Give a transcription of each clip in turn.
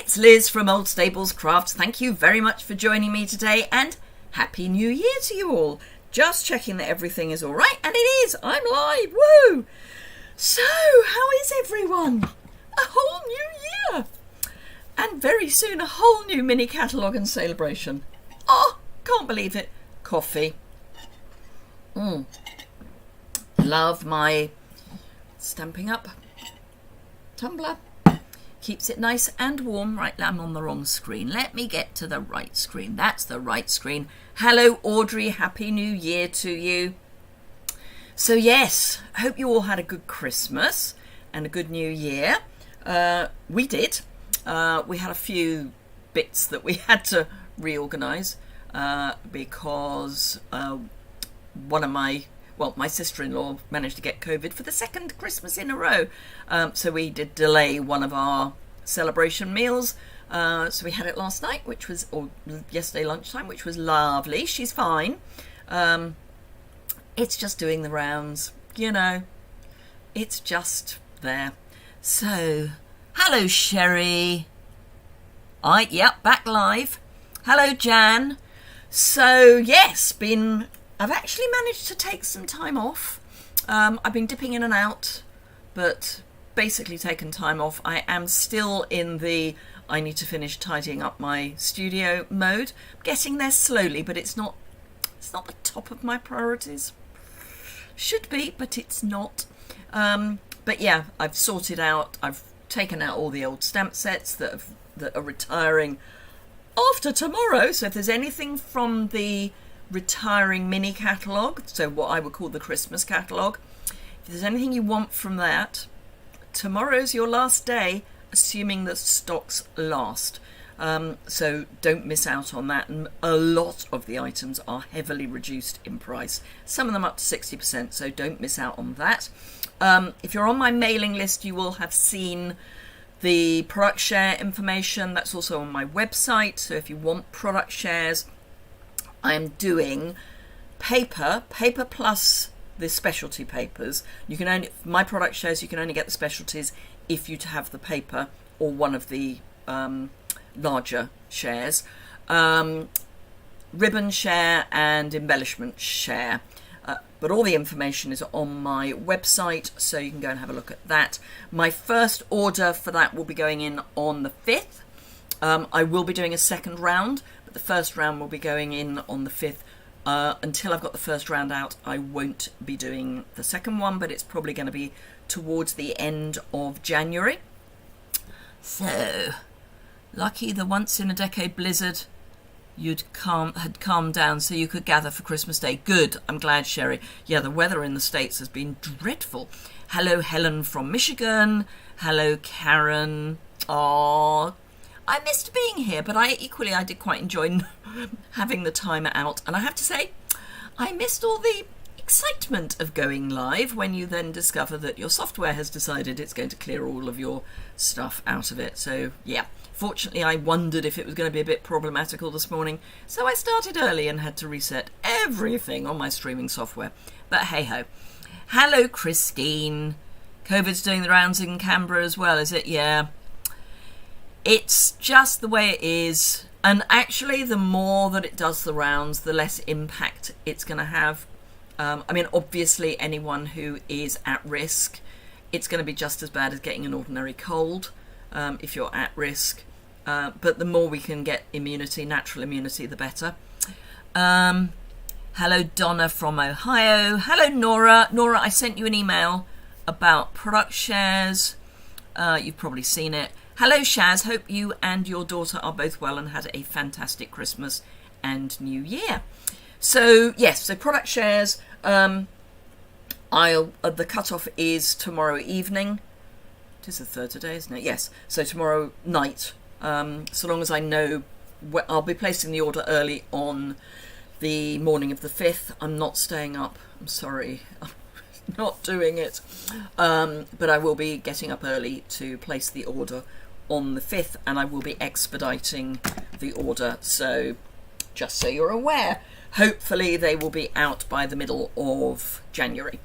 It's Liz from Old Stables Crafts. Thank you very much for joining me today, and Happy New Year to you all. Just checking that everything is all right, and it is. I'm live. Woo! So, how is everyone? A whole new year, and very soon a whole new mini catalogue and Sale-a-bration. Oh, can't believe it. Coffee. Love my Stampin' Up tumbler. Keeps it nice and warm. Right, I'm on the wrong screen. Let me get to the right screen. That's the right screen. Hello, Audrey. Happy New Year to you. So, yes, hope you all had a good Christmas and a good New Year. We did. We had a few bits that we had to reorganise because one of my sister-in-law managed to get COVID for the second Christmas in a row. So we did delay one of our celebration meals. So we had it last night, or yesterday lunchtime, which was lovely. She's fine. It's just doing the rounds, you know. It's just there. So, hello, Sherry. Yep, back live. Hello, Jan. So, yes, I've actually managed to take some time off. I've been dipping in and out, but basically taken time off. I am still in I need to finish tidying up my studio mode. I'm getting there slowly, but it's not the top of my priorities. Should be, but it's not. But yeah, I've taken out all the old stamp sets that are retiring after tomorrow. So if there's anything from the retiring mini catalogue, so what I would call the Christmas catalogue, if there's anything you want from that, tomorrow's your last day, assuming that stocks last. So don't miss out on that. And a lot of the items are heavily reduced in price, some of them up to 60%, so don't miss out on that. If you're on my mailing list, you will have seen the product share information. That's also on my website, so if you want product shares, I am doing paper plus the specialty papers. My product shares, you can only get the specialties if you have the paper or one of the larger shares. Ribbon share and embellishment share. But all the information is on my website, so you can go and have a look at that. My first order for that will be going in on the 5th. I will be doing a second round, but the first round will be going in on the 5th. Until I've got the first round out, I won't be doing the second one, but it's probably going to be towards the end of January. So, lucky the once-in-a-decade blizzard had calmed down so you could gather for Christmas Day. Good, I'm glad, Sherry. Yeah, the weather in the States has been dreadful. Hello, Helen from Michigan. Hello, Karen. Aww. I missed being here, but I did quite enjoy having the time out. And I have to say, I missed all the excitement of going live when you then discover that your software has decided it's going to clear all of your stuff out of it. So, yeah. Fortunately, I wondered if it was going to be a bit problematical this morning, so I started early and had to reset everything on my streaming software. But hey-ho. Hello, Christine. COVID's doing the rounds in Canberra as well, is it? Yeah. It's just the way it is. And actually, the more that it does the rounds, the less impact it's going to have. Obviously, anyone who is at risk, it's going to be just as bad as getting an ordinary cold if you're at risk. But the more we can get immunity, natural immunity, the better. Hello, Donna from Ohio. Hello, Nora. Nora, I sent you an email about product shares. You've probably seen it. Hello, Shaz. Hope you and your daughter are both well and had a fantastic Christmas and New Year. So, yes, so product shares. The cutoff is tomorrow evening. It is the 3rd today, isn't it? Yes. So tomorrow night. So long as I know, I'll be placing the order early on the morning of the 5th. I'm not staying up. I'm sorry. I'm not doing it. But I will be getting up early to place the order on the 5th, and I will be expediting the order. So just so you're aware, hopefully they will be out by the middle of January.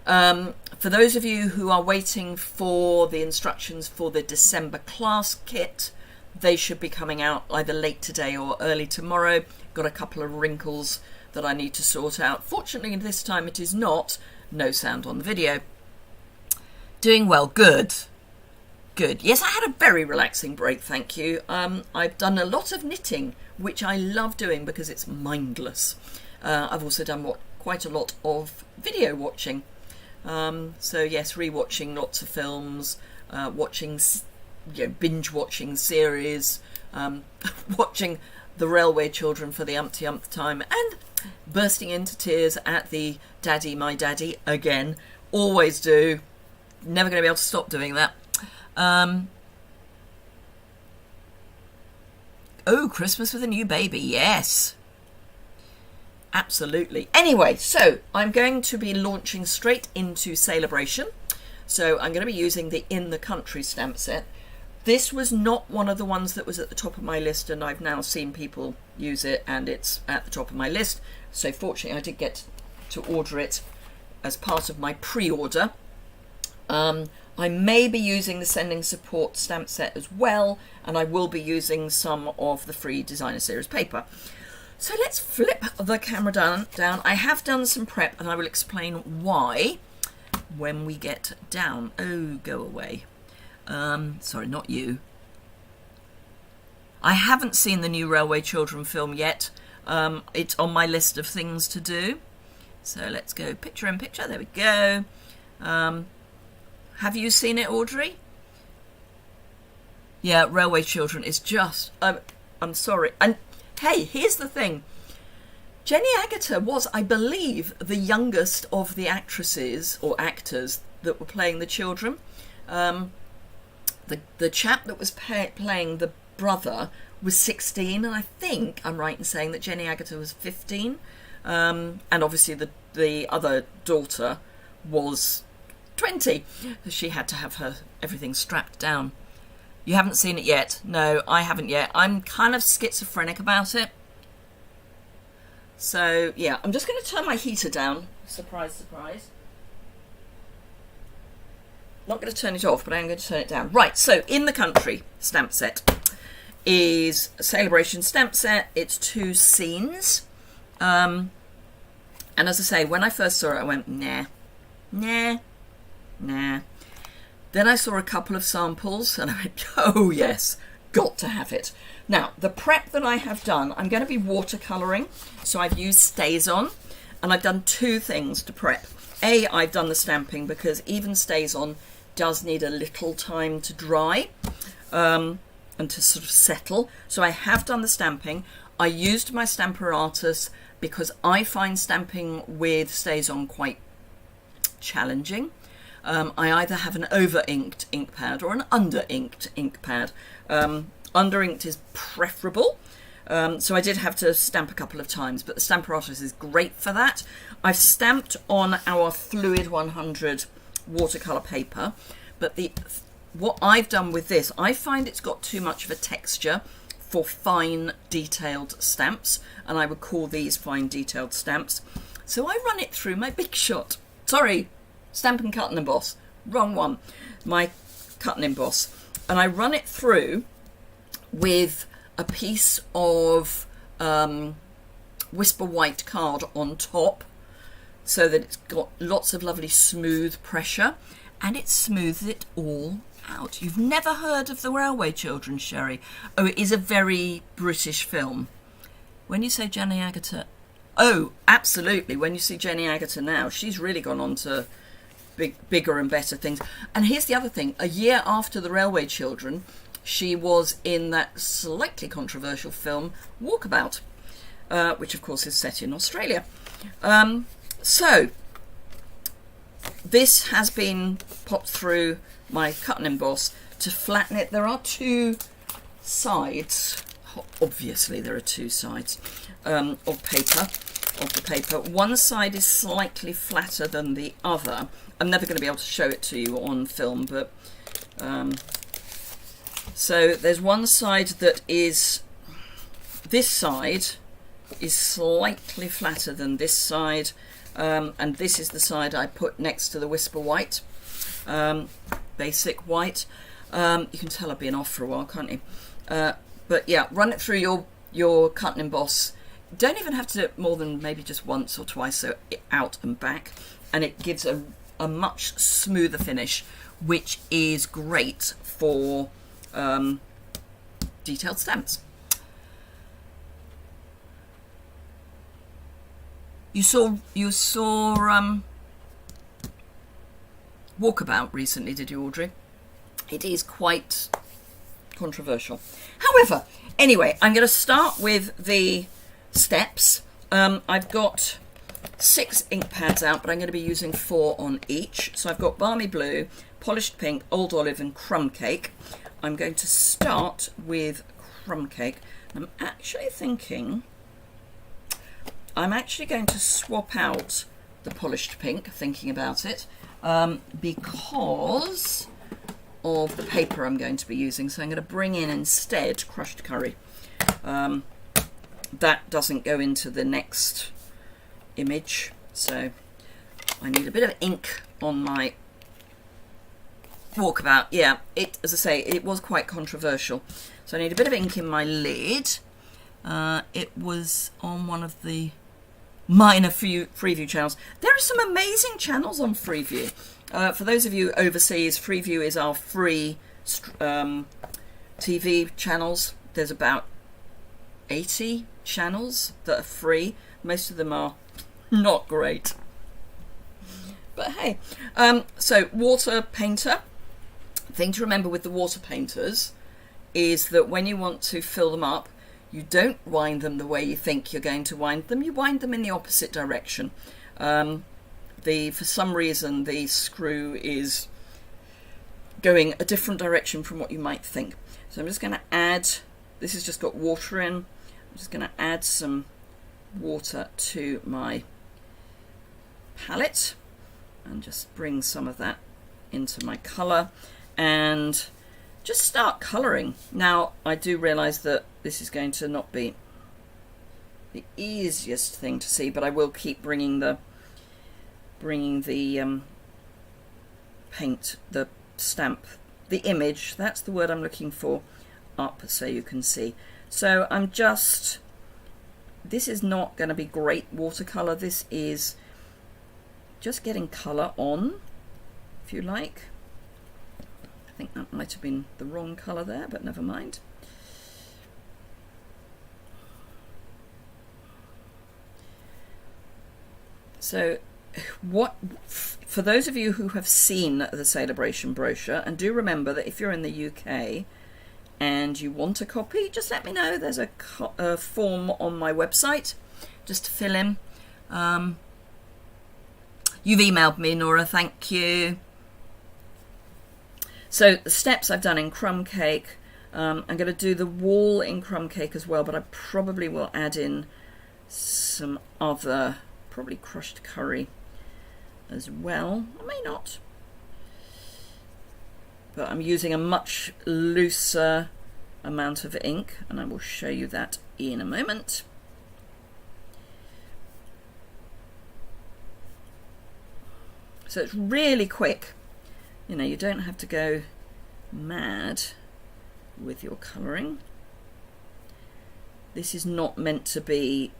For those of you who are waiting for the instructions for the December class kit, They should be coming out either late today or early tomorrow. Got a couple of wrinkles that I need to sort out. Fortunately, this time it is not. No sound on the video. Doing well. Good. Good. Yes, I had a very relaxing break, thank you. I've done a lot of knitting, which I love doing because it's mindless. I've also done quite a lot of video watching. So yes, rewatching lots of films, watching, binge watching series, watching The Railway Children for the umpty-umpth time, and bursting into tears at the Daddy, My Daddy again. Always do. Never going to be able to stop doing that. Oh, Christmas with a new baby. Yes. Absolutely. Anyway, so I'm going to be launching straight into Sale-a-bration. So I'm going to be using the In the Country stamp set. This was not one of the ones that was at the top of my list, and I've now seen people use it and it's at the top of my list. So fortunately I did get to order it as part of my pre-order. I may be using the Sending Support stamp set as well, and I will be using some of the free Designer Series paper. So let's flip the camera down. I have done some prep, and I will explain why when we get down. Oh, go away. Sorry, not you. I haven't seen the new Railway Children film yet. It's on my list of things to do. So let's go picture in picture. There we go. Have you seen it, Audrey? Yeah, Railway Children is just... I'm sorry. And hey, here's the thing. Jenny Agutter was, I believe, the youngest of the actresses or actors that were playing the children. The chap that was playing the brother was 16, and I think I'm right in saying that Jenny Agutter was 15. And obviously the other daughter was 20. She had to have everything strapped down. You haven't seen it yet? No, I haven't yet. I'm kind of schizophrenic about it. So yeah, I'm just going to turn my heater down. Surprise, surprise. Not going to turn it off, but I am going to turn it down. Right, so In the Country stamp set is a Sale-a-bration stamp set. It's 2 scenes. And as I say, when I first saw it, I went, nah. Then I saw a couple of samples and I went, oh yes, got to have it. Now, the prep that I have done, I'm going to be watercolouring. So I've used StazOn, and I've done 2 things to prep. A, I've done the stamping because even StazOn does need a little time to dry and to sort of settle. So I have done the stamping. I used my Stamparatus because I find stamping with StazOn quite challenging. I either have an over-inked ink pad or an under-inked ink pad. Under-inked is preferable, so I did have to stamp a couple of times, but the Stamparatus is great for that. I've stamped on our Fluid 100 watercolour paper, but what I've done with this, I find it's got too much of a texture for fine detailed stamps, and I would call these fine detailed stamps. So I run it through my Big Shot. Sorry, Stamp and Cut and Emboss. Wrong one. My Cut and Emboss. And I run it through with a piece of Whisper White card on top so that it's got lots of lovely smooth pressure, and it smooths it all out. You've never heard of The Railway Children, Sherry? Oh, it is a very British film. When you say Jenny Agutter... Oh, absolutely. When you see Jenny Agutter now, she's really gone on to bigger and better things. And here's the other thing. A year after The Railway Children, she was in that slightly controversial film Walkabout, which of course is set in Australia. So this has been popped through my Cut and Emboss to flatten it. There are 2 sides. Obviously there are 2 sides of the paper. One side is slightly flatter than the other. I'm never going to be able to show it to you on film, but so there's one side that is, this side is slightly flatter than this side, and this is the side I put next to the Whisper White, basic white. You can tell I've been off for a while, can't you? But yeah, run it through your cut and emboss. Don't even have to do it more than maybe just once or twice, so out and back, and it gives a much smoother finish, which is great for detailed stamps. You saw Walkabout recently, did you, Audrey? It is quite controversial. However, anyway, I'm going to start with the steps. I've got 6 ink pads out, but I'm going to be using 4 on each. So I've got Balmy Blue, Polished Pink, Old Olive and Crumb Cake. I'm going to start with Crumb Cake. I'm actually thinking I'm actually going to swap out the Polished Pink, thinking about it, because of the paper I'm going to be using. So I'm going to bring in instead Crushed Curry. That doesn't go into the next image, so I need a bit of ink on my Walkabout. Yeah, as I say, it was quite controversial, so I need a bit of ink in my lid. It was on one of the minor Freeview channels. There are some amazing channels on Freeview. For those of you overseas, Freeview is our free TV channels. There's about 80 channels that are free. Most of them are not great. But hey, so water painter. Thing to remember with the water painters is that when you want to fill them up, you don't wind them the way you think you're going to wind them. You wind them in the opposite direction. For some reason, the screw is going a different direction from what you might think. So I'm just going to add, this has just got water in. I'm just going to add some water to my palette and just bring some of that into my colour and just start colouring. Now, I do realise that this is going to not be the easiest thing to see, but I will keep bringing the paint, the stamp, the image, that's the word I'm looking for, up so you can see. So I'm just, this is not going to be great watercolour, this is just getting colour on, if you like. I think that might have been the wrong colour there, but never mind. So for those of you who have seen the Sale-a-bration brochure, and do remember that if you're in the UK and you want a copy, just let me know. There's a form on my website just to fill in. You've emailed me, Nora, thank you. So the steps I've done in Crumb Cake. I'm going to do the wall in Crumb Cake as well, but I probably will add in some other, probably crushed curry as well. I may not. But I'm using a much looser amount of ink, and I will show you that in a moment. So it's really quick. You know, you don't have to go mad with your colouring. This is not meant to be,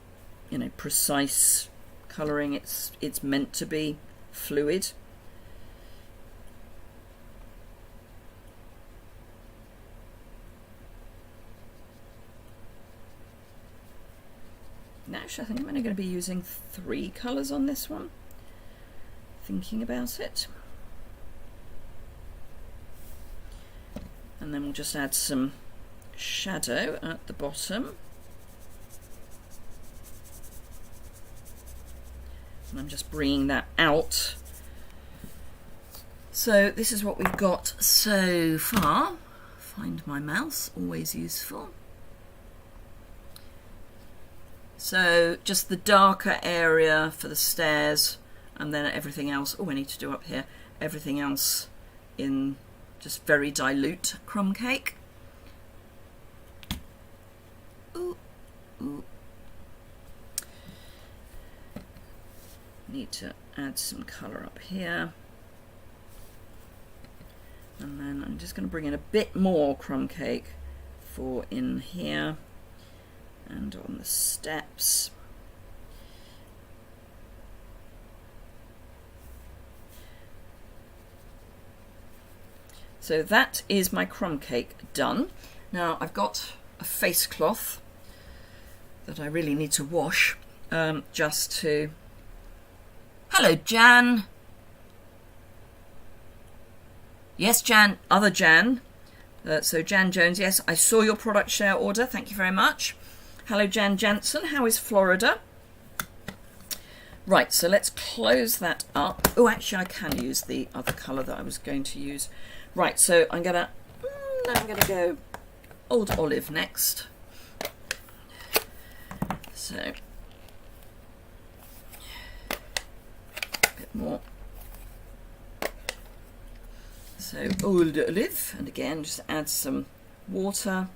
you know, precise colouring. It's meant to be fluid. Now, actually, I think I'm only going to be using 3 colours on this one. Thinking about it. And then we'll just add some shadow at the bottom. And I'm just bringing that out. So this is what we've got so far. Find my mouse, always useful. So just the darker area for the stairs, and then everything else. Oh, I need to do up here. Everything else in just very dilute Crumb Cake. Ooh, ooh. Need to add some colour up here. And then I'm just going to bring in a bit more Crumb Cake for in here and on the steps. So that is my crumb cake done. Now I've got a face cloth that I really need to wash, just to... Hello, Jan. Yes, Jan, other Jan. So Jan Jones, yes, I saw your product share order. Thank you very much. Hello, Jan Jansen. How is Florida? Right, so let's close that up. Oh, actually, I can use the other colour that I was going to use. Right, so I'm gonna go Old Olive next. So a bit more. So Old Olive, and again, just add some water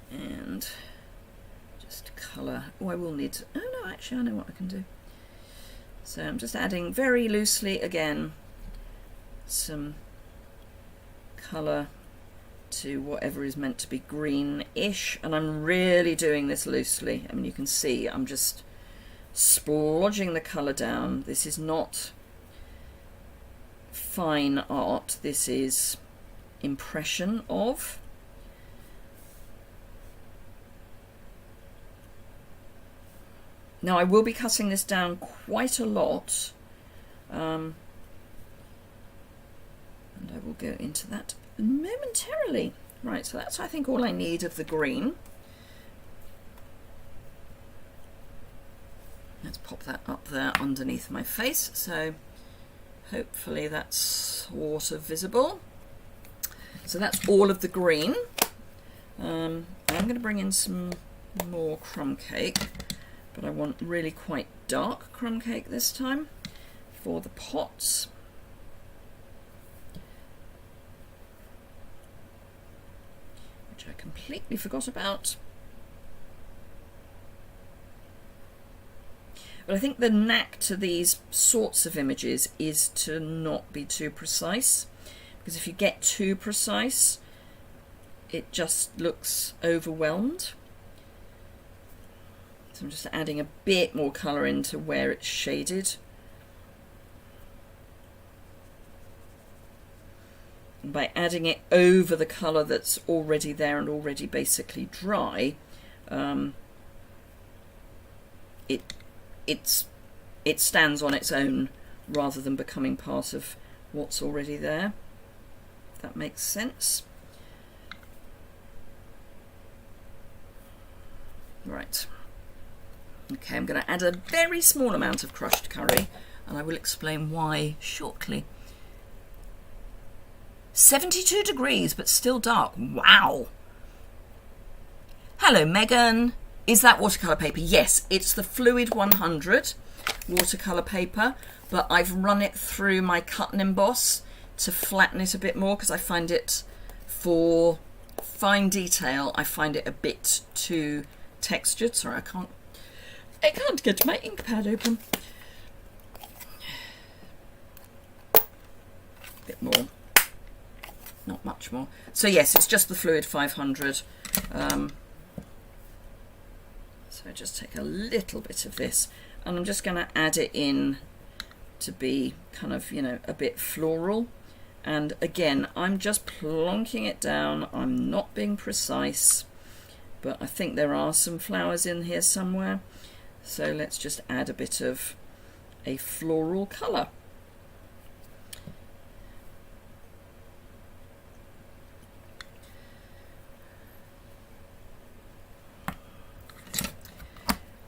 and just colour. Oh, I will need. Oh no, actually, I know what I can do. So I'm just adding very loosely again some colour to whatever is meant to be greenish, and I'm really doing this loosely. I mean, you can see I'm just splodging the colour down. This is not fine art, this is impression of. Now I will be cutting this down quite a lot, and I will go into that momentarily. Right, so that's I think all I need of the green. Let's pop that up there underneath my face, so hopefully that's sort of visible. So that's all of the green. I'm going to bring in some more crumb cake, but I want really quite dark crumb cake this time for the pots. Which I completely forgot about. But I think the knack to these sorts of images is to not be too precise, because if you get too precise, it just looks overwhelmed. So I'm just adding a bit more colour into where it's shaded. And by adding it over the colour that's already there and already basically dry, it stands on its own rather than becoming part of what's already there. If that makes sense. Right. Okay, I'm going to add a very small amount of crushed curry, and I will explain why shortly. 72 degrees, but still dark. Wow. Hello, Megan. Is that watercolour paper? Yes, it's the Fluid 100 watercolour paper, but I've run it through my cut and emboss to flatten it a bit more, because I find it, for fine detail, I find it a bit too textured. Sorry, I can't get my ink pad open. A bit more. Not much more. So yes, it's just the Fluid 500. So I just take a little bit of this, and I'm just going to add it in to be kind of, you know, a bit floral. And again, I'm just plonking it down. I'm not being precise, but I think there are some flowers in here somewhere. So let's just add a bit of a floral colour.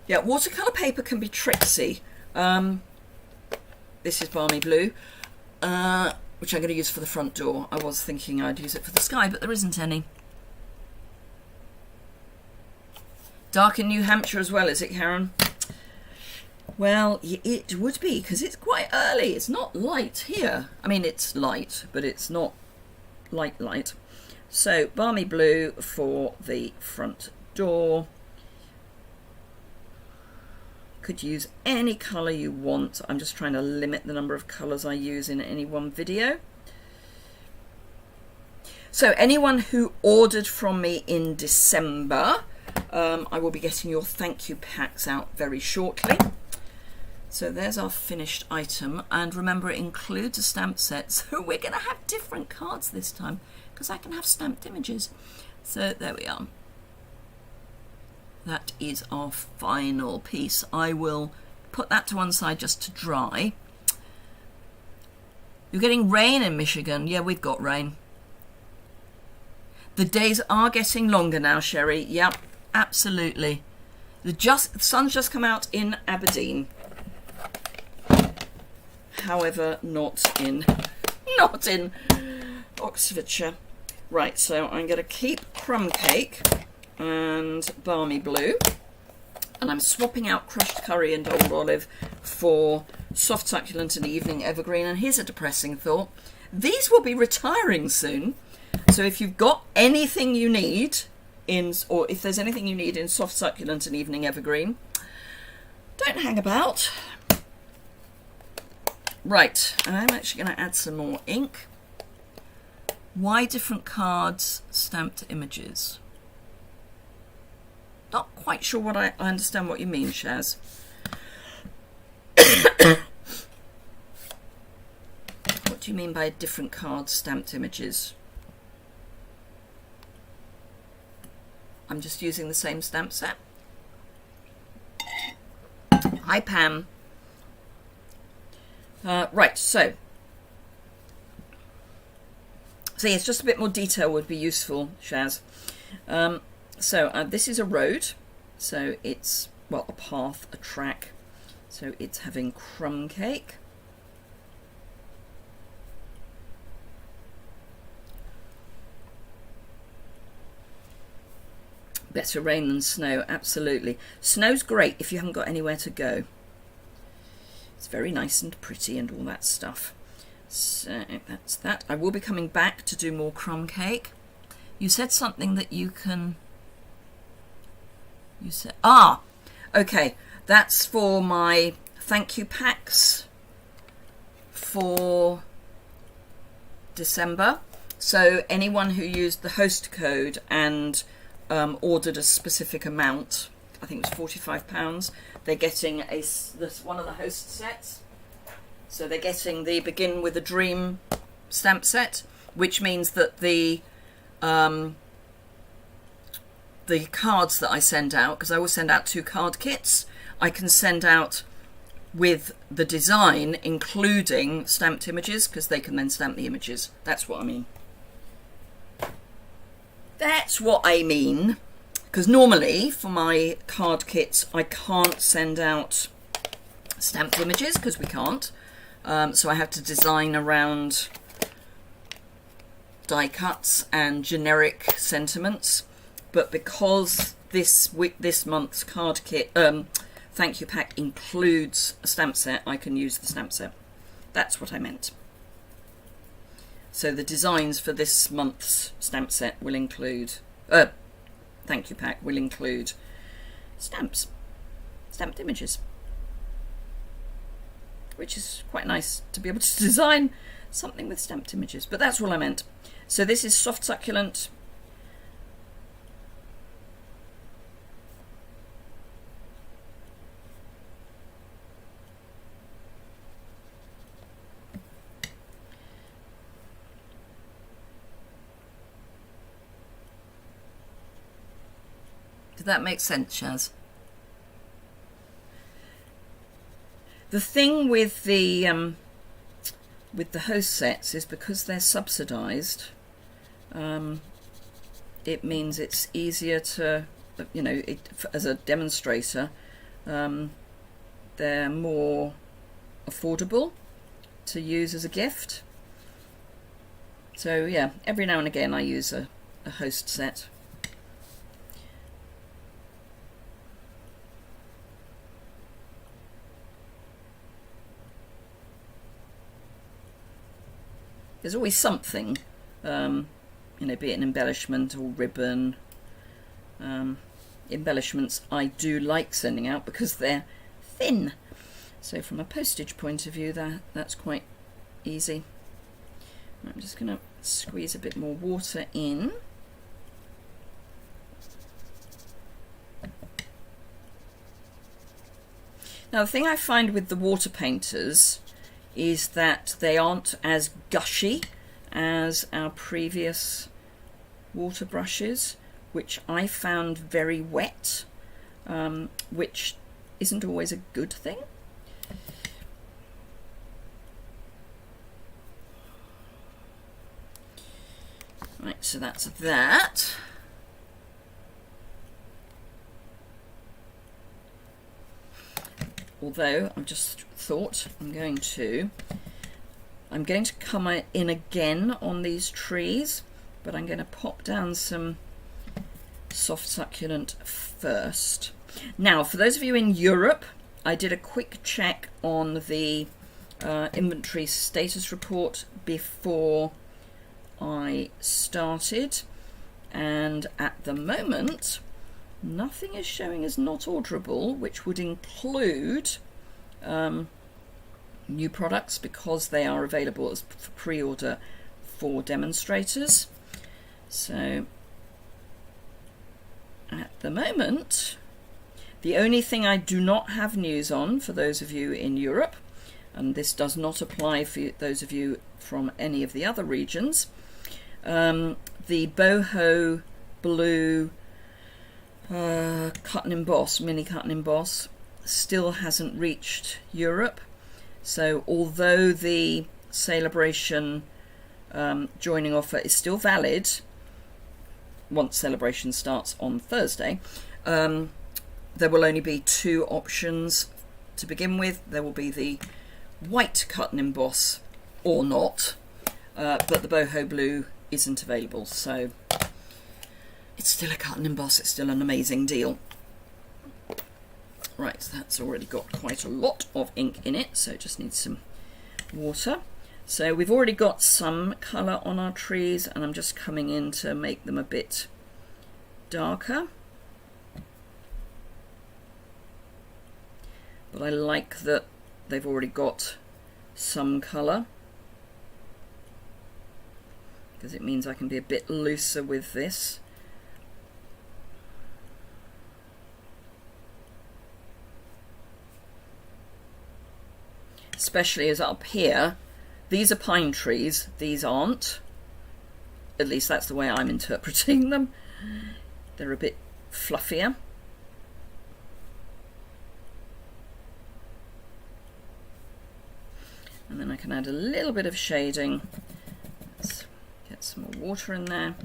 Yeah, watercolour paper can be tricksy. This is Balmy Blue, which I'm going to use for the front door. I was thinking I'd use it for the sky, but there isn't any. Dark in New Hampshire as well, is it, Karen? Well, it would be, because it's quite early. It's not light here. I mean, it's light, but it's not light. So, Balmy Blue for the front door. Could use any colour you want. I'm just trying to limit the number of colours I use in any one video. So anyone who ordered from me in December, I will be getting your thank you packs out very shortly. So there's our finished item, and remember it includes a stamp set, so we're going to have different cards this time because I can have stamped images. So there we are. That is our final piece. I will put that to one side just to dry. You're getting rain in Michigan. Yeah, we've got rain. The days are getting longer now, Sherry. Yep, absolutely. The sun's just come out in Aberdeen. However, not in Oxfordshire. Right, so I'm going to keep crumb cake and balmy blue, and I'm swapping out crushed curry and old olive for soft succulent and evening evergreen. And here's a depressing thought: these will be retiring soon. So if you've got anything you need or if there's anything you need in soft succulent and evening evergreen, don't hang about. Right, I'm actually going to add some more ink. Why different cards, stamped images? Not quite sure what I understand what you mean, Shaz. What do you mean by different cards, stamped images? I'm just using the same stamp set. Hi, Pam. Right, so yes, just a bit more detail would be useful, Shaz. This is a road, so it's, well, a path, a track. So it's having crumb cake. Better rain than snow, absolutely. Snow's great if you haven't got anywhere to go. It's very nice and pretty and all that stuff. So that's that. I will be coming back to do more crumb cake. You said something that you can... You said... Ah! Okay, that's for my thank you packs for December. So anyone who used the host code and ordered a specific amount, I think it was £45, they're getting one of the host sets. So they're getting the Begin with a Dream stamp set, which means that the cards that I send out, because I always send out 2 card kits, I can send out with the design including stamped images, because they can then stamp the images. That's what I mean. That's what I mean. Because normally for my card kits I can't send out stamped images because we can't. So I have to design around die cuts and generic sentiments. But because this month's card kit thank you pack includes a stamp set, I can use the stamp set. That's what I meant. So the designs for this month's stamp set will include thank you pack will include stamped images, which is quite nice to be able to design something with stamped images. But that's all I meant. So this is soft succulent. Did that make sense, Shaz? The thing with the host sets is because they're subsidised, it means it's easier to, as a demonstrator, they're more affordable to use as a gift. So yeah, every now and again I use a host set. There's always something, be it an embellishment or ribbon. Embellishments I do like sending out because they're thin. So from a postage point of view, that's quite easy. I'm just going to squeeze a bit more water in. Now the thing I find with the water painters is that they aren't as gushy as our previous water brushes, which I found very wet, which isn't always a good thing. Right, so that's that. Although I've just thought I'm going to come in again on these trees, but I'm going to pop down some soft succulent first. Now, for those of you in Europe, I did a quick check on the inventory status report before I started, and at the moment nothing is showing as not orderable, which would include new products because they are available as for pre-order for demonstrators. So at the moment, the only thing I do not have news on for those of you in Europe, and this does not apply for those of you from any of the other regions, the boho blue cut and emboss, mini cut and emboss, still hasn't reached Europe. So although the Sale-a-bration joining offer is still valid once Sale-a-bration starts on Thursday, there will only be two options to begin with. There will be the white cut and emboss or not, but the boho blue isn't available, so it's still a cut and emboss. It's still an amazing deal. Right, so that's already got quite a lot of ink in it, so it just needs some water. So we've already got some colour on our trees, and I'm just coming in to make them a bit darker. But I like that they've already got some colour, because it means I can be a bit looser with this. Especially as up here, these are pine trees, these aren't. At least that's the way I'm interpreting them. They're a bit fluffier. And then I can add a little bit of shading. Let's get some more water in there.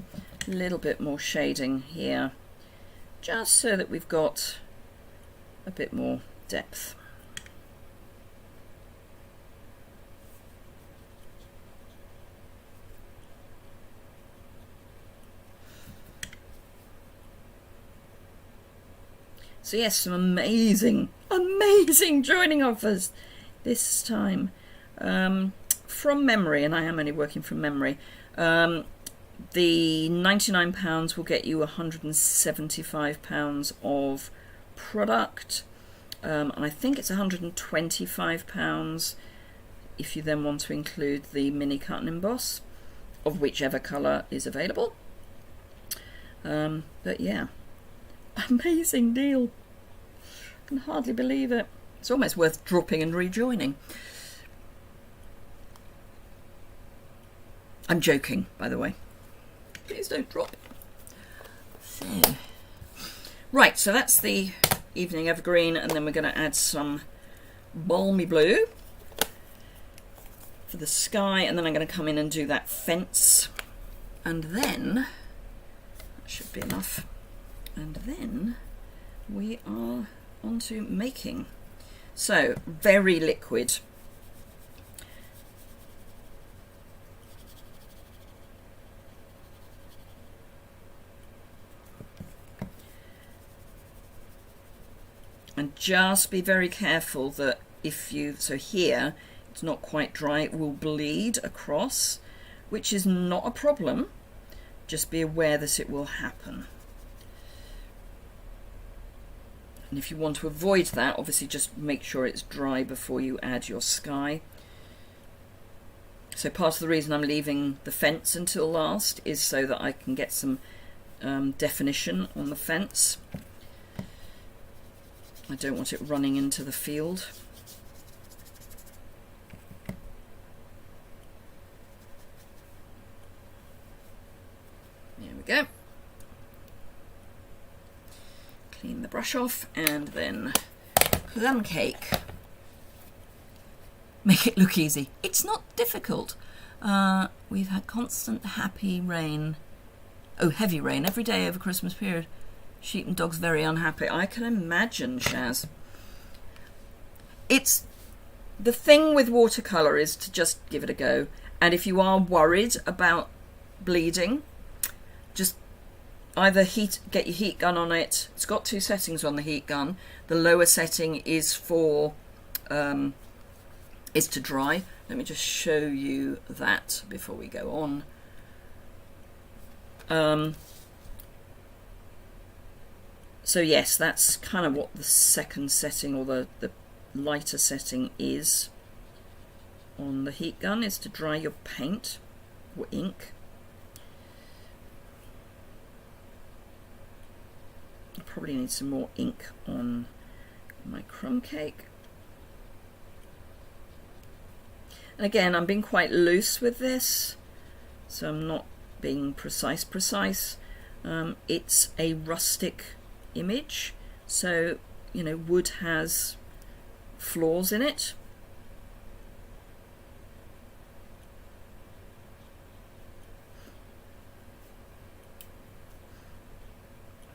A little bit more shading here, just so that we've got a bit more depth. So yes, some amazing joining offers this time. From memory, and I am only working from memory, the £99 will get you £175 of product, and I think it's £125 if you then want to include the mini cut and emboss of whichever colour is available. But yeah, amazing deal. I can hardly believe it. It's almost worth dropping and rejoining. I'm joking, by the way. Please don't drop. So. Right, so that's the evening evergreen, and then we're going to add some balmy blue for the sky, and then I'm going to come in and do that fence, and then that should be enough, and then we are on to making. So very liquid. And just be very careful that if you, so here it's not quite dry, it will bleed across, which is not a problem. Just be aware that it will happen. And if you want to avoid that, obviously just make sure it's dry before you add your sky. So part of the reason I'm leaving the fence until last is so that I can get some definition on the fence. I don't want it running into the field. There we go. Clean the brush off and then plum cake. Make it look easy. It's not difficult. We've had constant happy rain. Oh, heavy rain every day over Christmas period. Sheep and dogs very unhappy. I can imagine, Shaz. It's the thing with watercolour is to just give it a go. And if you are worried about bleeding, just either get your heat gun on it. It's got 2 settings on the heat gun. The lower setting is for is to dry. Let me just show you that before we go on. So yes, that's kind of what the second setting, or the lighter setting, is on the heat gun, is to dry your paint or ink. I probably need some more ink on my crumb cake. And again, I'm being quite loose with this, so I'm not being precise. It's a rustic image, so you know, wood has flaws in it.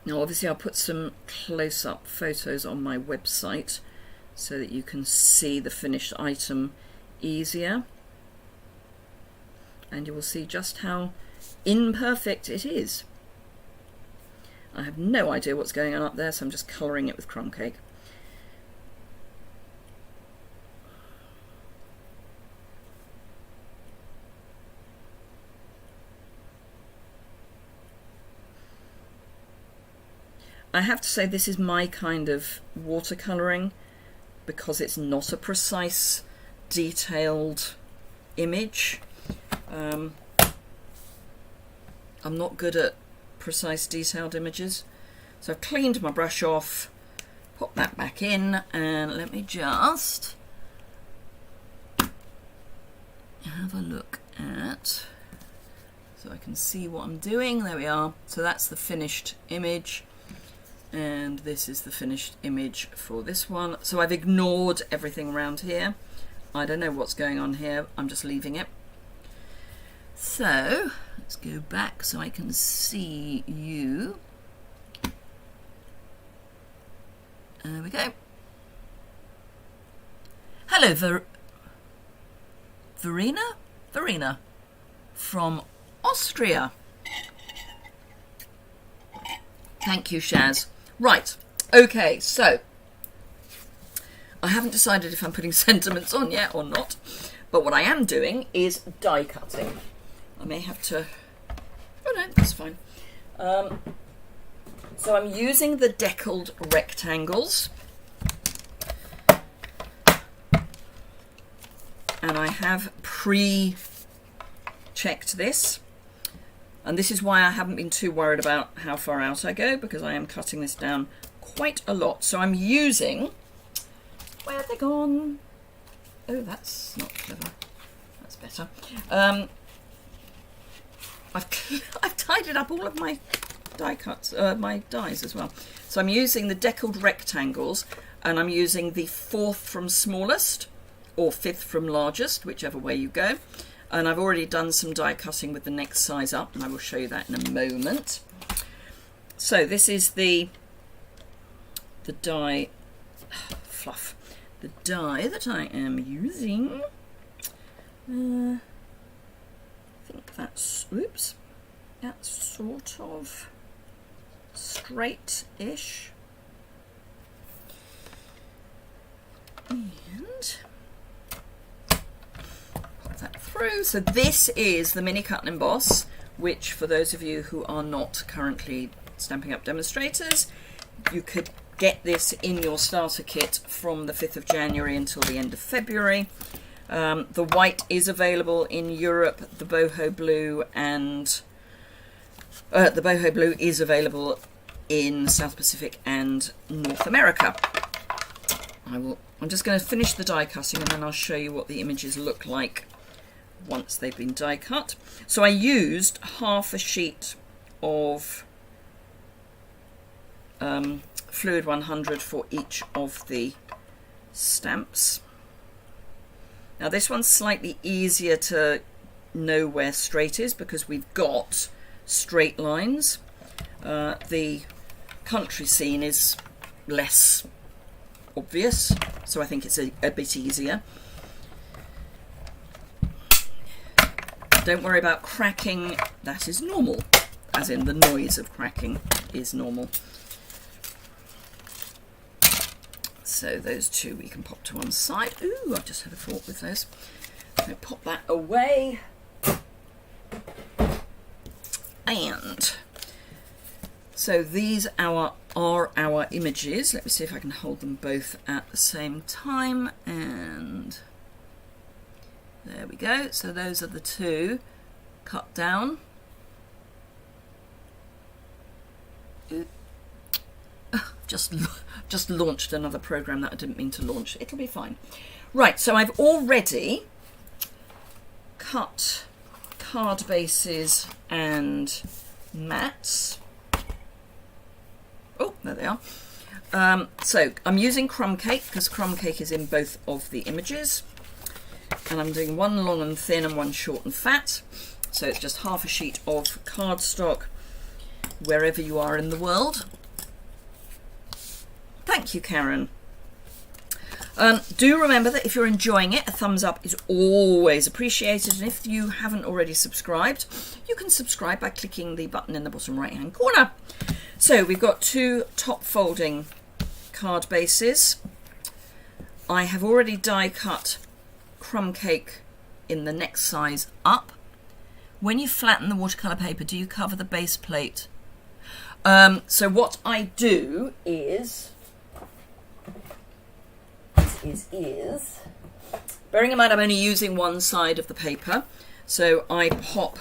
Now obviously I'll put some close-up photos on my website so that you can see the finished item easier, and you will see just how imperfect it is. I have no idea what's going on up there, so I'm just colouring it with crumb cake. I have to say this is my kind of watercolouring because it's not a precise, detailed image. I'm not good at precise, detailed images. So I've cleaned my brush off, pop that back in, and let me just have a look at, so I can see what I'm doing. There we are. So that's the finished image. And this is the finished image for this one. So I've ignored everything around here. I don't know what's going on here. I'm just leaving it. So let's go back so I can see you. There we go. Hello, Verena from Austria. Thank you, Shaz. Right, okay, so I haven't decided if I'm putting sentiments on yet or not, but what I am doing is die cutting. I may have to, oh no, that's fine. So I'm using the deckled rectangles, and I have pre-checked this. And this is why I haven't been too worried about how far out I go, because I am cutting this down quite a lot. So I'm using, where have they gone? Oh, that's not clever. That's better. I've tidied up all of my die cuts, my dies as well. So I'm using the deckled rectangles, and I'm using the 4th from smallest, or 5th from largest, whichever way you go. And I've already done some die cutting with the next size up, and I will show you that in a moment. So this is the die fluff, the die that I am using. I think that's, oops, that's sort of straight-ish. And that through. So this is the mini cut and emboss, which for those of you who are not currently Stampin' Up demonstrators, you could get this in your starter kit from the 5th of January until the end of February. The white is available in Europe, the boho blue is available in South Pacific and North America. I'm just going to finish the die cutting and then I'll show you what the images look like once they've been die cut. So I used half a sheet of Fluid 100 for each of the stamps. Now this one's slightly easier to know where straight is because we've got straight lines. The country scene is less obvious, so I think it's a bit easier. Don't worry about cracking, that is normal, as in the noise of cracking is normal. So those two we can pop to one side. Ooh, I've just had a thought with those. So pop that away. And so these are our images. Let me see if I can hold them both at the same time. And there we go. So those are the two cut down. Just launched another program that I didn't mean to launch. It'll be fine. Right, so I've already cut card bases and mats. Oh, there they are. So I'm using crumb cake because crumb cake is in both of the images. And I'm doing one long and thin and one short and fat. So it's just half a sheet of cardstock wherever you are in the world. Thank you, Karen. Do remember that if you're enjoying it, a thumbs up is always appreciated. And if you haven't already subscribed, you can subscribe by clicking the button in the bottom right hand corner. So we've got two top folding card bases. I have already die cut crumb cake in the next size up. When you flatten the watercolour paper, do you cover the base plate? So what I do is bearing in mind I'm only using one side of the paper, so I pop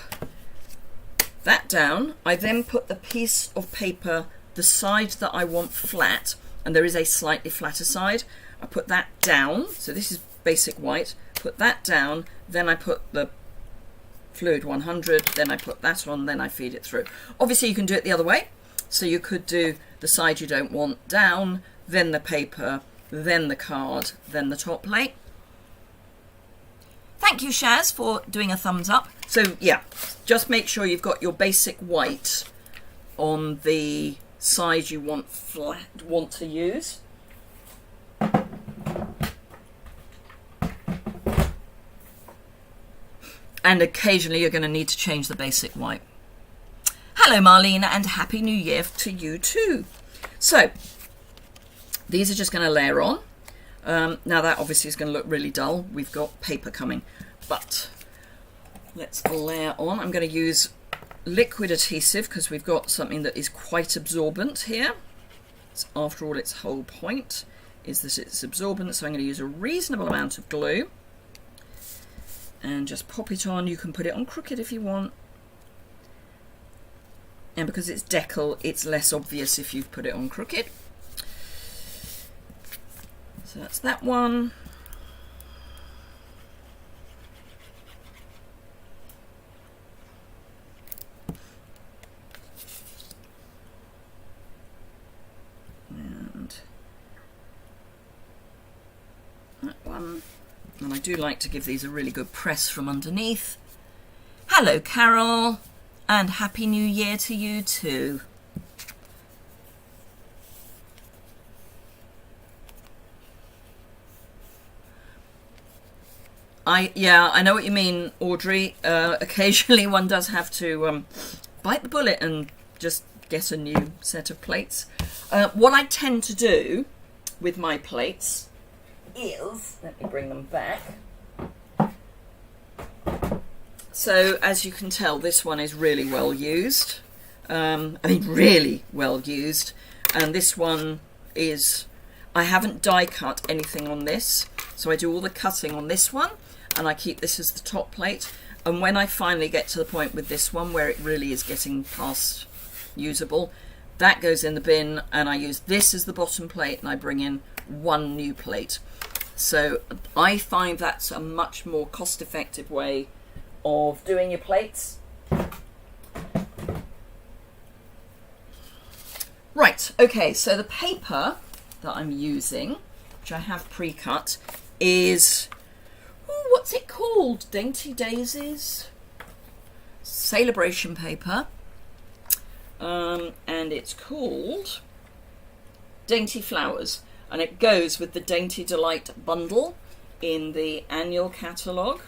that down. I then put the piece of paper, the side that I want flat, and there is a slightly flatter side, I put that down. So this is basic white, put that down, then I put the Fluid 100, then I put that on, then I feed it through. Obviously you can do it the other way, so you could do the side you don't want down, then the paper, then the card, then the top plate. Thank you, Shaz, for doing a thumbs up. So yeah, just make sure you've got your basic white on the side you want to use. And occasionally you're going to need to change the basic white. Hello, Marlene, and Happy New Year to you too. So these are just going to layer on. Now that obviously is going to look really dull. We've got paper coming, but let's layer on. I'm going to use liquid adhesive because we've got something that is quite absorbent here. So after all, its whole point is that it's absorbent, so I'm going to use a reasonable amount of glue and just pop it on. You can put it on crooked if you want. And because it's decal, it's less obvious if you've put it on crooked. So that's that one. And that one. And I do like to give these a really good press from underneath. Hello, Carol, and Happy New Year to you too. I know what you mean, Audrey. Occasionally one does have to bite the bullet and just get a new set of plates. What I tend to do with my plates is, let me bring them back. So as you can tell, this one is really well used. I mean, really well used. And this one is, I haven't die cut anything on this, so I do all the cutting on this one. and I keep this as the top plate. And when I finally get to the point with this one where it really is getting past usable, that goes in the bin, and I use this as the bottom plate, and I bring in one new plate. So I find that's a much more cost-effective way of doing your plates. Right, okay, so the paper that I'm using, which I have pre-cut, is, what's it called? Dainty Daisies? Sale-a-bration paper. And it's called Dainty Flowers. And it goes with the Dainty Delight bundle in the annual catalogue,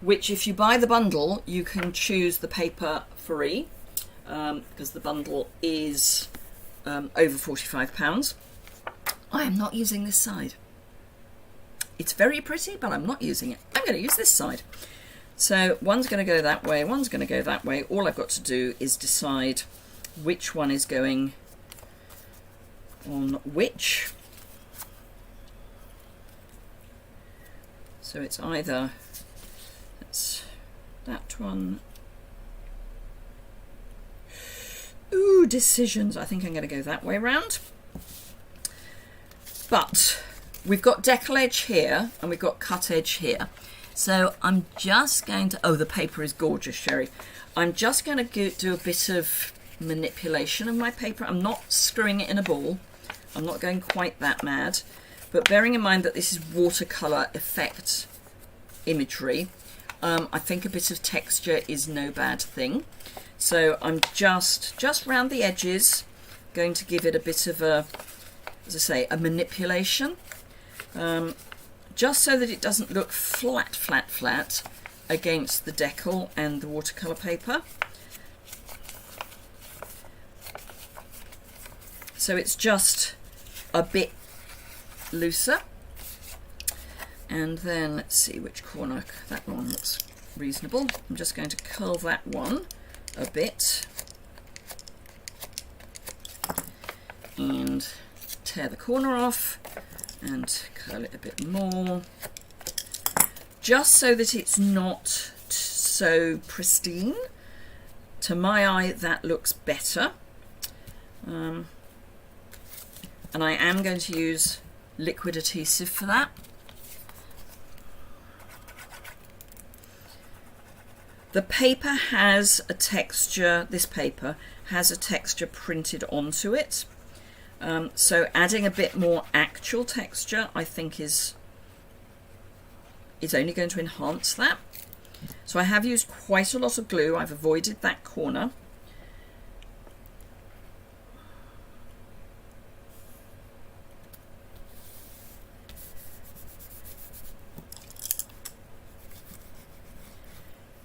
which if you buy the bundle, you can choose the paper free, because the bundle is over £45. I am not using this side. It's very pretty, but I'm not using it. I'm going to use this side. So one's going to go that way, one's going to go that way. All I've got to do is decide which one is going on which. So it's either, that's that one. Ooh, decisions. I think I'm going to go that way round. But we've got decal edge here and we've got cut edge here. So I'm just going to, oh, the paper is gorgeous, Sherry. I'm just going to do a bit of manipulation of my paper. I'm not screwing it in a ball. I'm not going quite that mad. But bearing in mind that this is watercolour effect imagery, I think a bit of texture is no bad thing. So I'm just round the edges going to give it a bit of a, as I say, a manipulation. Just so that it doesn't look flat against the decal and the watercolour paper. So it's just a bit looser. And then let's see which corner, that one looks reasonable. I'm just going to curl that one a bit and tear the corner off and curl it a bit more, just so that it's not so pristine. To my eye, that looks better. And I am going to use liquid adhesive for that. The paper has a texture, this paper has a texture printed onto it. So adding a bit more actual texture, I think, is only going to enhance that. So I have used quite a lot of glue. I've avoided that corner.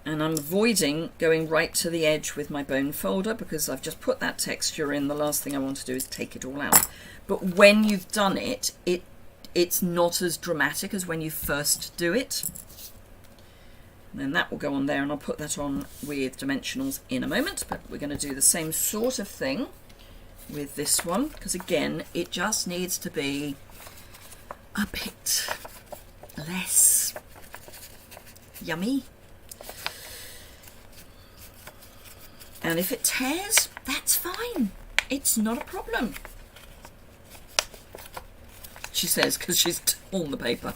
And I'm avoiding going right to the edge with my bone folder because I've just put that texture in. The last thing I want to do is take it all out. But when you've done it, it's not as dramatic as when you first do it. And then that will go on there, and I'll put that on with dimensionals in a moment. But we're going to do the same sort of thing with this one, because again, it just needs to be a bit less yummy. And if it tears, that's fine. It's not a problem. She says, because she's torn the paper.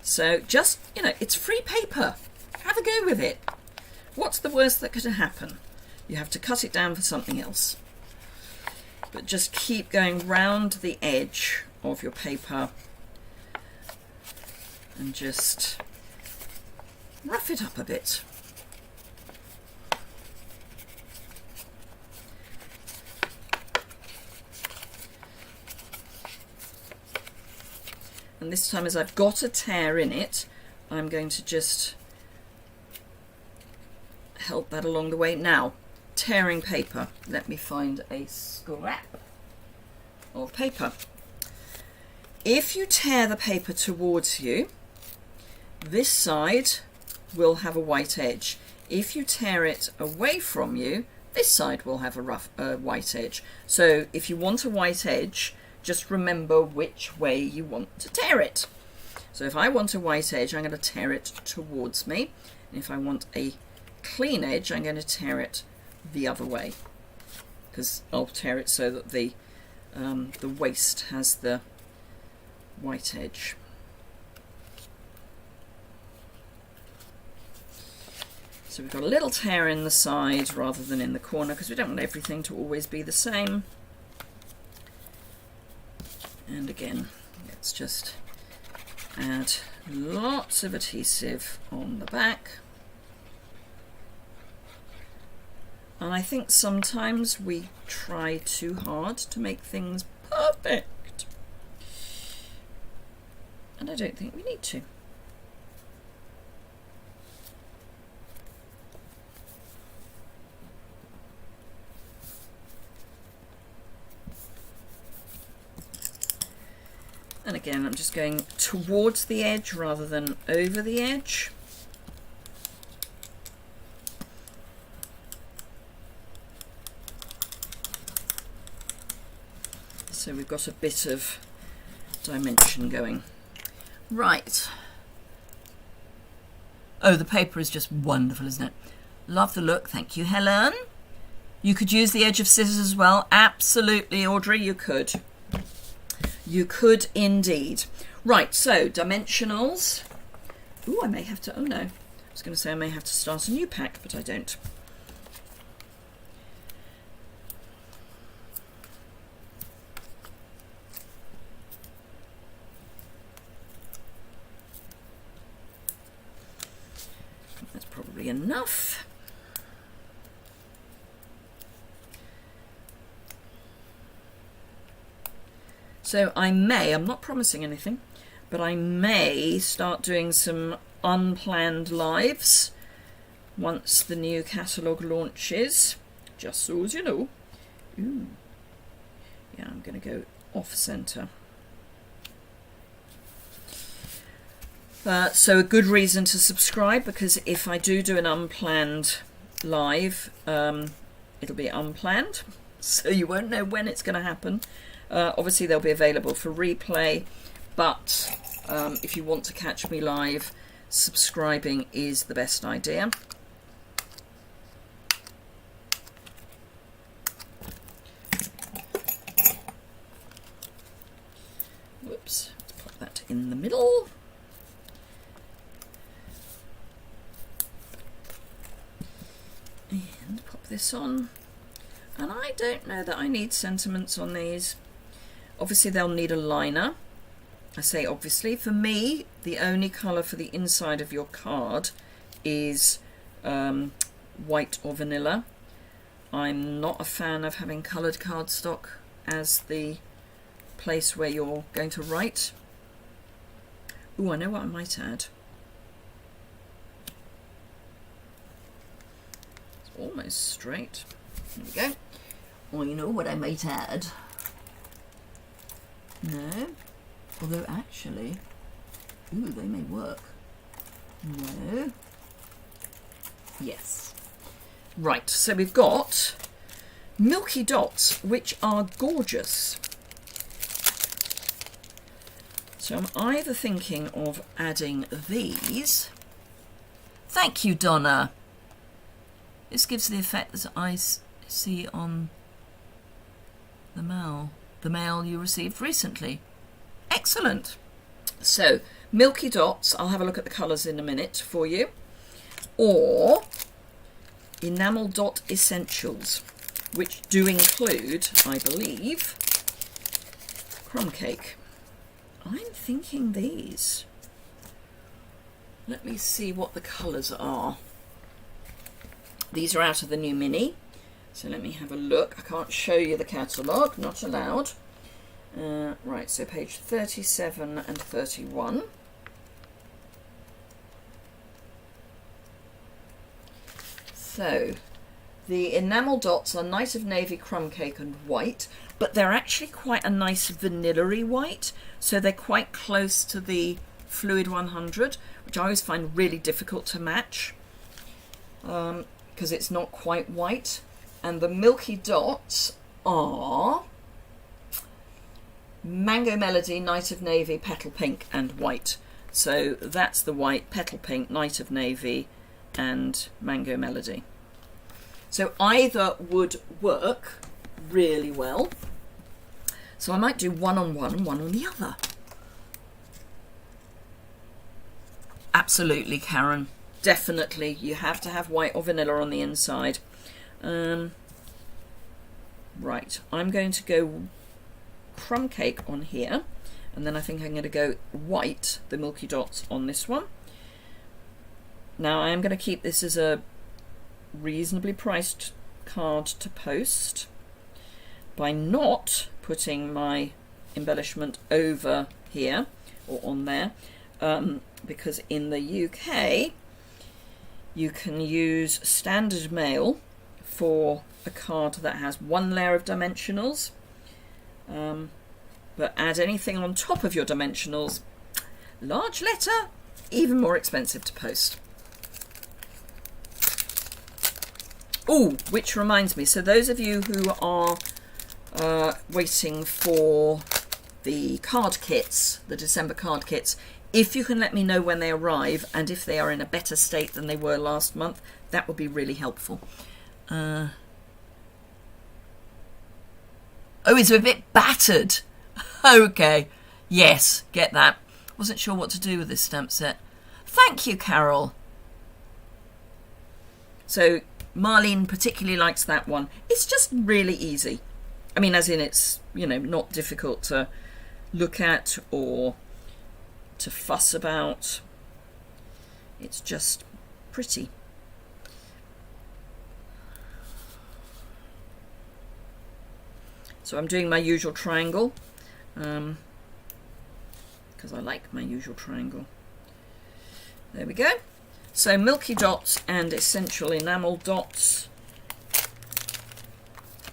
So just, you know, it's free paper. Have a go with it. What's the worst that could happen? You have to cut it down for something else. But just keep going round the edge of your paper and just rough it up a bit. And this time, as I've got a tear in it, I'm going to just help that along the way. Now, tearing paper. Let me find a scrap of paper. If you tear the paper towards you, this side will have a white edge. If you tear it away from you, this side will have a white edge. So if you want a white edge, just remember which way you want to tear it. So if I want a white edge, I'm going to tear it towards me. And if I want a clean edge, I'm going to tear it the other way, because I'll tear it so that the waist has the white edge. So we've got a little tear in the side rather than in the corner, because we don't want everything to always be the same. And again, let's just add lots of adhesive on the back. And I think sometimes we try too hard to make things perfect. And I don't think we need to. And again, I'm just going towards the edge rather than over the edge. So we've got a bit of dimension going. Right. Oh, the paper is just wonderful, isn't it? Love the look. Thank you, Helen. You could use the edge of scissors as well. Absolutely, Audrey, you could. You could indeed. Right, so dimensionals. Ooh, I may have to, oh no. I was going to say I may have to start a new pack, but I don't. That's probably enough. So I'm not promising anything, but I may start doing some unplanned lives once the new catalogue launches, just so as you know. Ooh. Yeah, I'm going to go off centre. So a good reason to subscribe, because if I do an unplanned live, it'll be unplanned, so you won't know when it's going to happen. Obviously they'll be available for replay, but if you want to catch me live, subscribing is the best idea. Whoops, let's pop that in the middle. And pop this on. And I don't know that I need sentiments on these. Obviously they'll need a liner. I say obviously. For me, the only colour for the inside of your card is white or vanilla. I'm not a fan of having coloured cardstock as the place where you're going to write. Ooh, I know what I might add. It's almost straight. There we go. Well, you know what I might add? No. Although actually, ooh, they may work. No. Yes. Right, so we've got milky dots, which are gorgeous. So I'm either thinking of adding these. Thank you, Donna. This gives the effect that I see on the mail you received recently. Excellent. So milky dots, I'll have a look at the colours in a minute for you, or enamel dot essentials, which do include, I believe, crumb cake. I'm thinking these. Let me see what the colours are. These are out of the new mini, so let me have a look. I can't show you the catalogue, not allowed. Right, so page 37 and 31. So the enamel dots are Night of Navy, crumb cake and white, but they're actually quite a nice vanilla-y white, so they're quite close to the Fluid 100, which I always find really difficult to match because it's not quite white. And the milky dots are Mango Melody, Night of Navy, Petal Pink and white. So that's the white, Petal Pink, Night of Navy, and Mango Melody. So either would work really well. So I might do one on one and one on the other. Absolutely, Karen. Definitely. You have to have white or vanilla on the inside. Right, I'm going to go crumb cake on here. And then I think I'm going to go white, the Milky Dots, on this one. Now I am going to keep this as a reasonably priced card to post by not putting my embellishment over here or on there, because in the UK you can use standard mail for a card that has one layer of dimensionals, but add anything on top of your dimensionals, large letter, even more expensive to post. Oh, which reminds me, so those of you who are waiting for the card kits, the December card kits, if you can let me know when they arrive and if they are in a better state than they were last month, that would be really helpful. Oh, it's a bit battered. Okay, yes, get that. Wasn't sure what to do with this stamp set. Thank you, Carol. So Marlene particularly likes that one. It's just really easy. I mean, as in it's, you know, not difficult to look at or to fuss about. It's just pretty. So I'm doing my usual triangle, because I like my usual triangle. There we go. So Milky Dots and Essential Enamel Dots.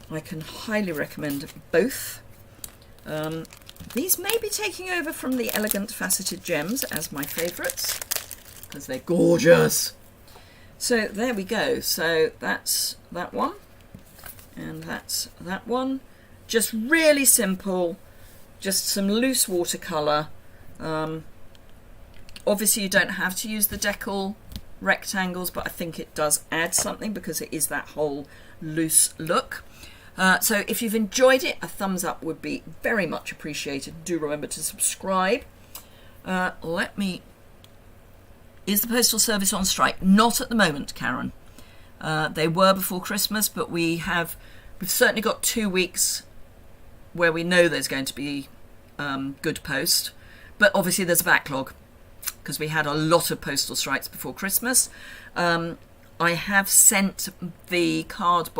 I can highly recommend both. These may be taking over from the Elegant Faceted Gems as my favourites, because they're gorgeous. So there we go. So that's that one, and that's that one. Just really simple, just some loose watercolour. Obviously you don't have to use the decal rectangles, but I think it does add something because it is that whole loose look. So if you've enjoyed it, a thumbs up would be very much appreciated. Do remember to subscribe. Is the Postal Service on strike? Not at the moment, Karen. They were before Christmas, but we've certainly got 2 weeks where we know there's going to be good post, but obviously there's a backlog because we had a lot of postal strikes before Christmas. I have sent the craft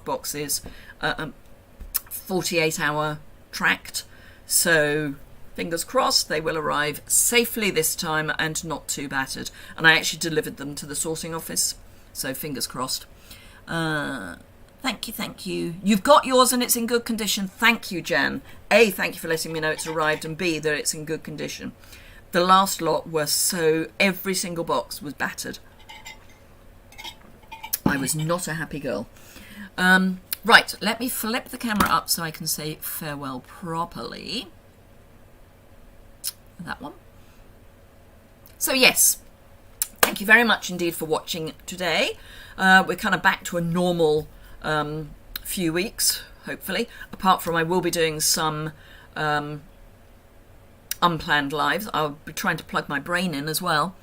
boxes 48-hour tracked, so fingers crossed they will arrive safely this time and not too battered. And I actually delivered them to the sorting office, so fingers crossed. Thank you, thank you. You've got yours and it's in good condition. Thank you, Jan. A, thank you for letting me know it's arrived, and B, that it's in good condition. The last lot were every single box was battered. I was not a happy girl. Right, let me flip the camera up so I can say farewell properly. That one. So yes, thank you very much indeed for watching today. We're kind of back to a normal few weeks, hopefully, apart from I will be doing some unplanned lives. I'll be trying to plug my brain in as well.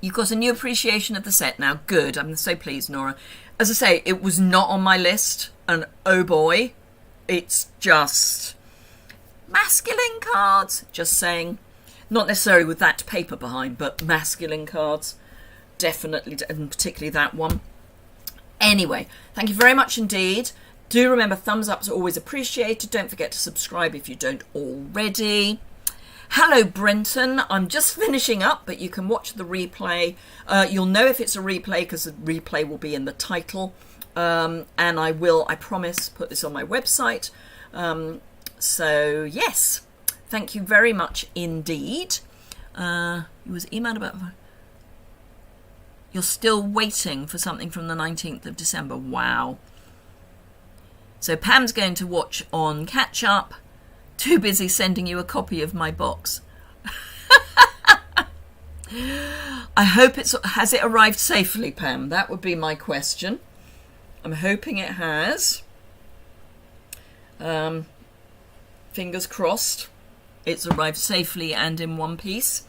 You've got a new appreciation of the set now. Good. I'm so pleased, Nora. As I say, it was not on my list, and oh boy, it's just masculine cards. Just saying. Not necessarily with that paper behind, but masculine cards. Definitely, and particularly that one. Anyway, thank you very much indeed. Do remember, thumbs ups are always appreciated. Don't forget to subscribe if you don't already. Hello, Brenton. I'm just finishing up, but you can watch the replay. You'll know if it's a replay because the replay will be in the title. And I will, I promise, put this on my website. So, yes, thank you very much indeed. It was emailed about... You're still waiting for something from the 19th of December. Wow. So Pam's going to watch on catch up too busy sending you a copy of my box. I hope has it arrived safely, Pam? That would be my question. I'm hoping it has. Fingers crossed it's arrived safely and in one piece.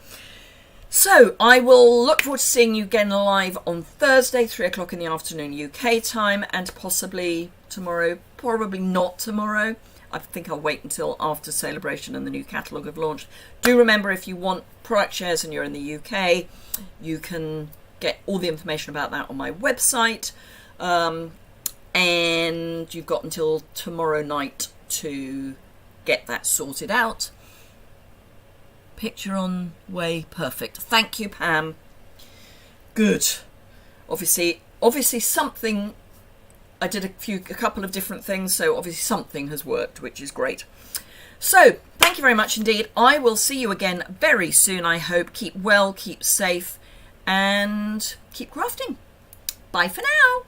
So I will look forward to seeing you again live on Thursday, 3 o'clock in the afternoon UK time, and possibly tomorrow, probably not tomorrow. I think I'll wait until after Sale-a-bration and the new catalogue have launched. Do remember, if you want product shares and you're in the UK, you can get all the information about that on my website. And you've got until tomorrow night to get that sorted out. Picture on way, perfect. Thank you, Pam. Good. Obviously something. I did a couple of different things, so obviously something has worked, which is great. So thank you very much indeed. I will see you again very soon, I hope. Keep well, keep safe, and keep crafting. Bye for now.